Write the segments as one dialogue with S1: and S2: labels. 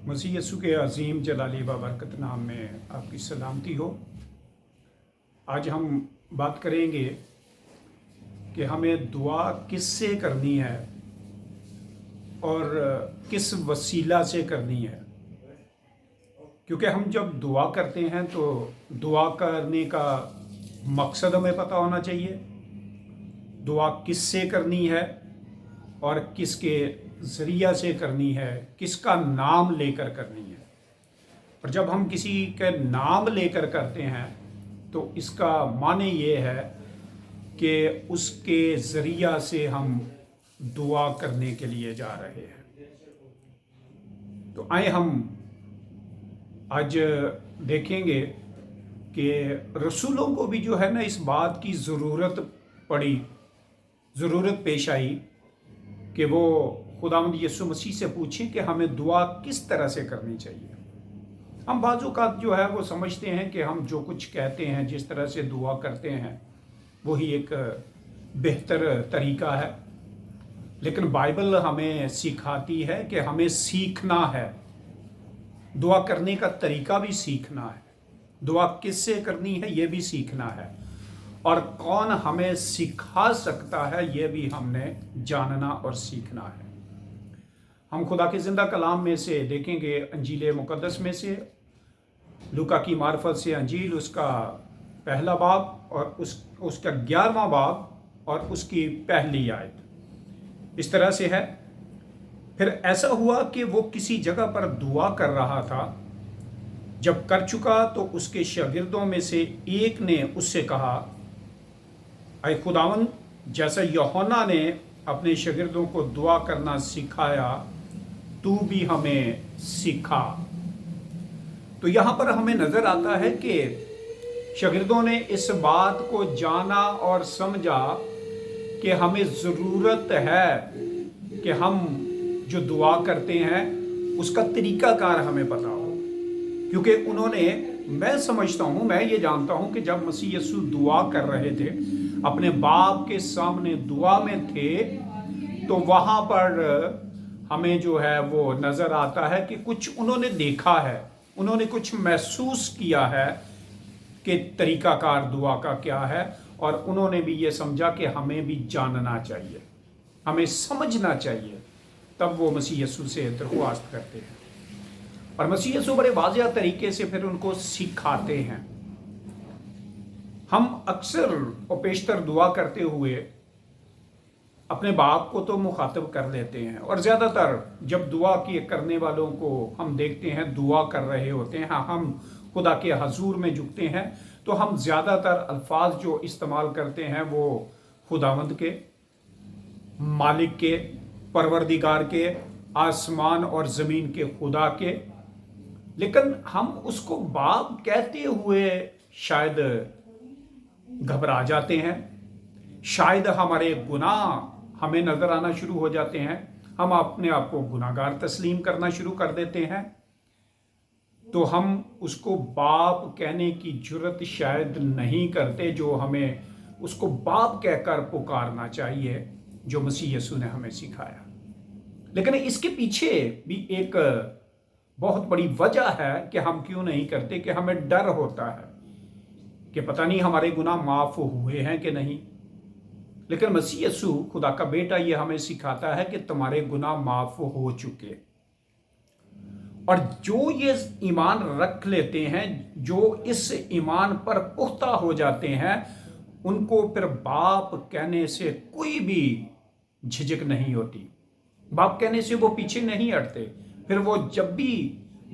S1: मसीह यीशु के अजीम जलाली बाबरकत नाम में आपकी सलामती हो। आज हम बात करेंगे कि हमें दुआ किससे करनी है और किस वसीला से करनी है। क्योंकि हम जब दुआ करते हैं तो दुआ करने का मकसद हमें पता होना चाहिए, दुआ किससे करनी है और किसके ज़रिया से करनी है, किसका नाम लेकर करनी है। और जब हम किसी के नाम लेकर करते हैं तो इसका माने ये है कि उसके ज़रिया से हम दुआ करने के लिए जा रहे हैं। तो आए हम आज देखेंगे कि रसूलों को भी जो है ना इस बात की ज़रूरत पेश आई कि वो खुदावंद यीशु मसीह से पूछें कि हमें दुआ किस तरह से करनी चाहिए। हम बाज़ औक़ात जो है वो समझते हैं कि हम जो कुछ कहते हैं, जिस तरह से दुआ करते हैं, वही एक बेहतर तरीका है। लेकिन बाइबल हमें सिखाती है कि हमें सीखना है, दुआ करने का तरीका भी सीखना है, दुआ किससे करनी है ये भी सीखना है, और कौन हमें सिखा सकता है ये भी हमने जानना और सीखना है। हम खुदा के ज़िंदा कलाम में से देखेंगे, अंजील मुक़द्दस में से लूका की मार्फत से अंजील, उसका पहला बाब और उसका 11वां बाब और उसकी पहली आयत इस तरह से है। फिर ऐसा हुआ कि वो किसी जगह पर दुआ कर रहा था। जब कर चुका तो उसके शागिर्दों में से एक ने उससे कहा, ऐ खुदावंद, जैसा यूहन्ना ने अपने शागिर्दों को दुआ करना सिखाया, तू भी हमें सिखा। तो यहाँ पर हमें नज़र आता है कि शागिर्दों ने इस बात को जाना और समझा कि हमें ज़रूरत है कि हम जो दुआ करते हैं उसका तरीक़ाकार हमें पता हो। क्योंकि उन्होंने, मैं समझता हूँ, मैं ये जानता हूँ कि जब मसीह यीशु दुआ कर रहे थे, अपने बाप के सामने दुआ में थे, तो वहाँ पर हमें जो है वो नज़र आता है कि कुछ उन्होंने देखा है, उन्होंने कुछ महसूस किया है कि तरीक़ाकार दुआ का क्या है, और उन्होंने भी ये समझा कि हमें भी जानना चाहिए, हमें समझना चाहिए। तब वो मसीह यीशु से दरख्वास्त करते हैं और मसीह यीशु बड़े वाज़िया तरीके से फिर उनको सिखाते हैं। हम अक्सर और पेशतर दुआ करते हुए अपने बाप को तो मुखातब कर लेते हैं, और ज़्यादातर जब दुआ किए करने वालों को हम देखते हैं दुआ कर रहे होते हैं, हम खुदा के हजूर में झुकते हैं, तो हम ज़्यादातर अल्फाज जो इस्तेमाल करते हैं वो खुदावंद के, मालिक के, परवरदिगार के, आसमान और ज़मीन के खुदा के। लेकिन हम उसको बाप कहते हुए शायद घबरा जाते हैं, शायद हमारे गुनाह हमें नज़र आना शुरू हो जाते हैं, हम अपने आप को गुनाहगार तस्लीम करना शुरू कर देते हैं, तो हम उसको बाप कहने की जुर्रत शायद नहीं करते, जो हमें उसको बाप कहकर पुकारना चाहिए, जो मसीह यीशु ने हमें सिखाया। लेकिन इसके पीछे भी एक बहुत बड़ी वजह है कि हम क्यों नहीं करते, कि हमें डर होता है कि पता नहीं हमारे गुनाह माफ़ हुए हैं कि नहीं। लेकिन मसीह यीशु खुदा का बेटा ये हमें सिखाता है कि तुम्हारे गुनाह माफ़ हो चुके, और जो ये ईमान रख लेते हैं, जो इस ईमान पर पुख्ता हो जाते हैं, उनको फिर बाप कहने से कोई भी झिझक नहीं होती, बाप कहने से वो पीछे नहीं हटते। फिर वो जब भी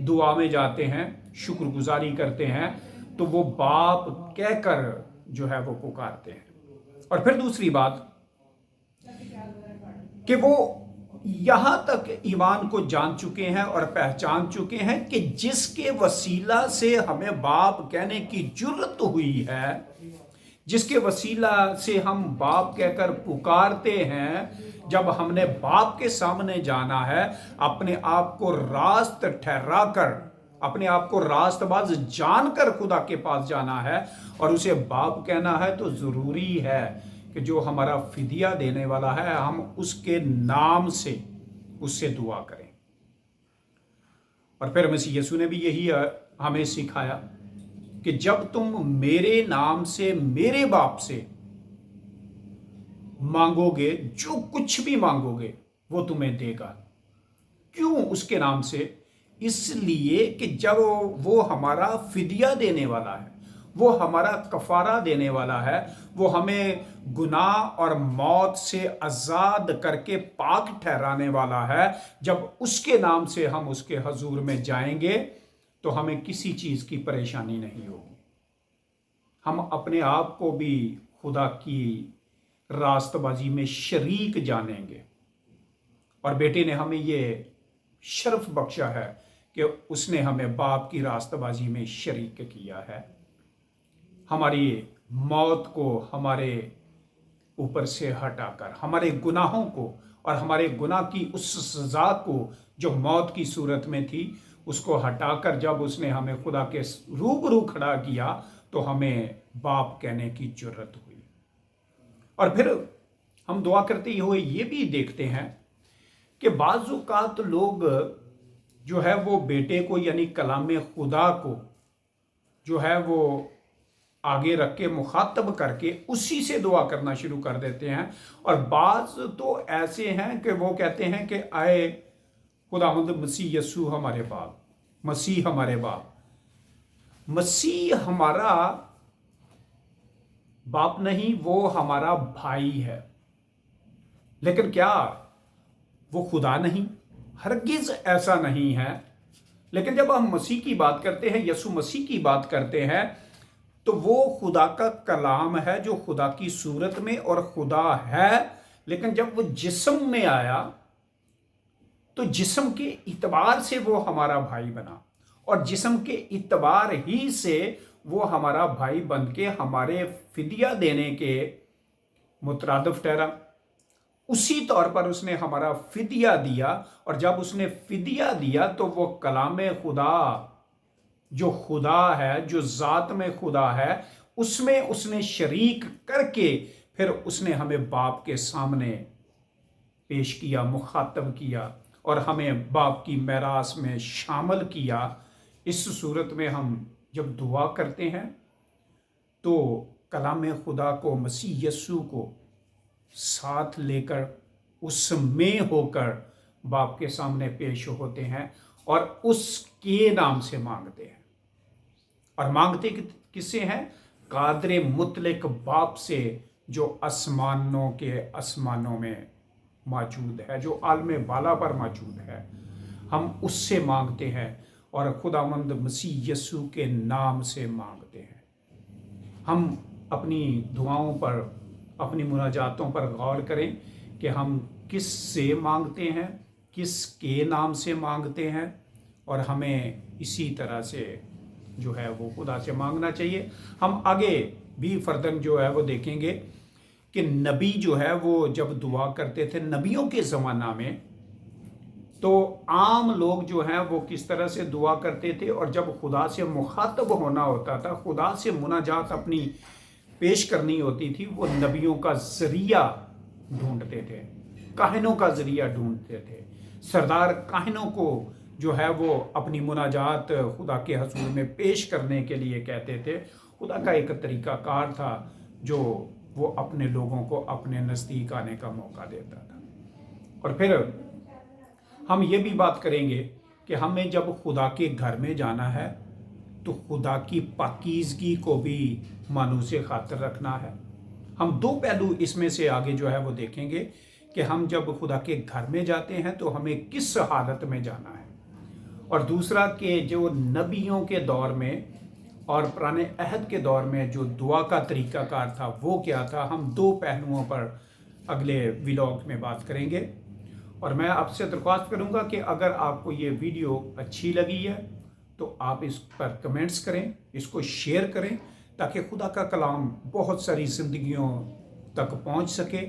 S1: दुआ में जाते हैं, शुक्रगुजारी करते हैं, तो वो बाप कहकर जो है वो पुकारते हैं। और फिर दूसरी बात कि वो यहाँ तक ईमान को जान चुके हैं और पहचान चुके हैं कि जिसके वसीला से हमें बाप कहने की जुर्रत हुई है, जिसके वसीला से हम बाप कहकर पुकारते हैं, जब हमने बाप के सामने जाना है, अपने आप को रास्त ठहरा कर, अपने आप को रास्तबाज जानकर खुदा के पास जाना है और उसे बाप कहना है, तो ज़रूरी है कि जो हमारा फिदिया देने वाला है, हम उसके नाम से उससे दुआ करें। और फिर मसीह यीशु ने भी यही हमें सिखाया कि जब तुम मेरे नाम से मेरे बाप से मांगोगे, जो कुछ भी मांगोगे वो तुम्हें देगा। क्यों उसके नाम से? इसलिए कि जब वो हमारा फिदिया देने वाला है, वो हमारा कफारा देने वाला है, वो हमें गुनाह और मौत से आज़ाद करके पाक ठहराने वाला है। जब उसके नाम से हम उसके हजूर में जाएंगे तो हमें किसी चीज़ की परेशानी नहीं होगी। हम अपने आप को भी खुदा की रास्तबाजी में शरीक जानेंगे। और बेटे ने हमें ये शर्फ बख्शा है कि उसने हमें बाप की रास्तबाजी में शरीक किया है। हमारी मौत को हमारे ऊपर से हटाकर, हमारे गुनाहों को और हमारे गुनाह की उस सज़ा को जो मौत की सूरत में थी, उसको हटाकर जब उसने हमें खुदा के रूबरू खड़ा किया तो हमें बाप कहने की जरूरत हुई। और फिर हम दुआ करते हुए ये भी देखते हैं कि बाज़ औक़ात लोग जो है वो बेटे को यानी कलाम खुदा को जो है वो आगे रख के मुखातब करके उसी से दुआ करना शुरू कर देते हैं। और बाज़ तो ऐसे हैं कि वो कहते हैं कि आए खुदावंद मसीह यीशु हमारे बाप, मसीह हमारे बाप। मसीह हमारा बाप नहीं, वो हमारा भाई है। लेकिन क्या वो खुदा नहीं? हरगिज ऐसा नहीं है। लेकिन जब हम मसीह की बात करते हैं, यीशु मसीह की बात करते हैं, तो वो खुदा का कलाम है जो खुदा की सूरत में और खुदा है। लेकिन जब वो जिस्म में आया तो जिस्म के इतबार से वो हमारा भाई बना, और जिस्म के इतबार ही से वो हमारा भाई बन के हमारे फिदिया देने के मुतरादिफ ठहरा। उसी तौर पर उसने हमारा फिदिया दिया, और जब उसने फिदिया दिया तो वो कलाम खुदा जो खुदा है, जो ज़ात में खुदा है, उसमें उसने शरीक करके फिर उसने हमें बाप के सामने पेश किया, मुखातब किया, और हमें बाप की मेरास में शामिल किया। इस सूरत में हम जब दुआ करते हैं तो कलाम खुदा को, मसीह यीशु को साथ लेकर उसमें होकर बाप के सामने पेश होते हैं और उसके नाम से मांगते हैं। और मांगते किससे हैं? कादरे मुतलक बाप से, जो आसमानों के आसमानों में मौजूद है, जो आलमे बाला पर मौजूद है। हम उससे मांगते हैं और खुदावंद मसीह यीशु के नाम से मांगते हैं। हम अपनी दुआओं पर, अपनी मुनाजातों पर गौर करें कि हम किस से मांगते हैं, किसके नाम से मांगते हैं, और हमें इसी तरह से जो है वो खुदा से मांगना चाहिए। हम आगे भी फर्दन जो है वो देखेंगे कि नबी जो है वो जब दुआ करते थे नबियों के ज़माना में, तो आम लोग जो हैं वो किस तरह से दुआ करते थे, और जब खुदा से मुखातब होना होता था, खुदा से मुनाजात अपनी पेश करनी होती थी, वो नबियों का ज़रिया ढूंढते थे, काहिनों का ज़रिया ढूंढते थे। सरदार काहिनों को जो है वो अपनी मुनाजात खुदा के हजूर में पेश करने के लिए कहते थे। खुदा का एक तरीक़ाकार था जो वो अपने लोगों को अपने नज़दीक आने का मौका देता था। और फिर हम ये भी बात करेंगे कि हमें जब खुदा के घर में जाना है तो खुदा की पाकीज़गी को भी मानूस खातिर रखना है। हम दो पहलू इसमें से आगे जो है वो देखेंगे कि हम जब खुदा के घर में जाते हैं तो हमें किस हालत में जाना है, और दूसरा कि जो नबियों के दौर में और पुराने अहद के दौर में जो दुआ का तरीक़ाकार था वो क्या था। हम दो पहलुओं पर अगले व्लॉग में बात करेंगे। और मैं आपसे दरख्वास्त करूंगा कि अगर आपको ये वीडियो अच्छी लगी है तो आप इस पर कमेंट्स करें, इसको शेयर करें, ताकि खुदा का कलाम बहुत सारी ज़िंदगियों तक पहुंच सके।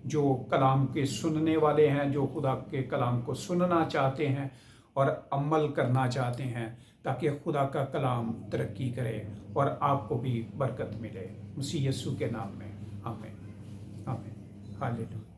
S1: जो कलाम के सुनने वाले हैं, जो खुदा के कलाम को सुनना चाहते हैं और अमल करना चाहते हैं, ताकि खुदा का कलाम तरक्की करे और आपको भी बरकत मिले। मसीह यीशु के नाम में आमीन, आमीन, हालेलुया।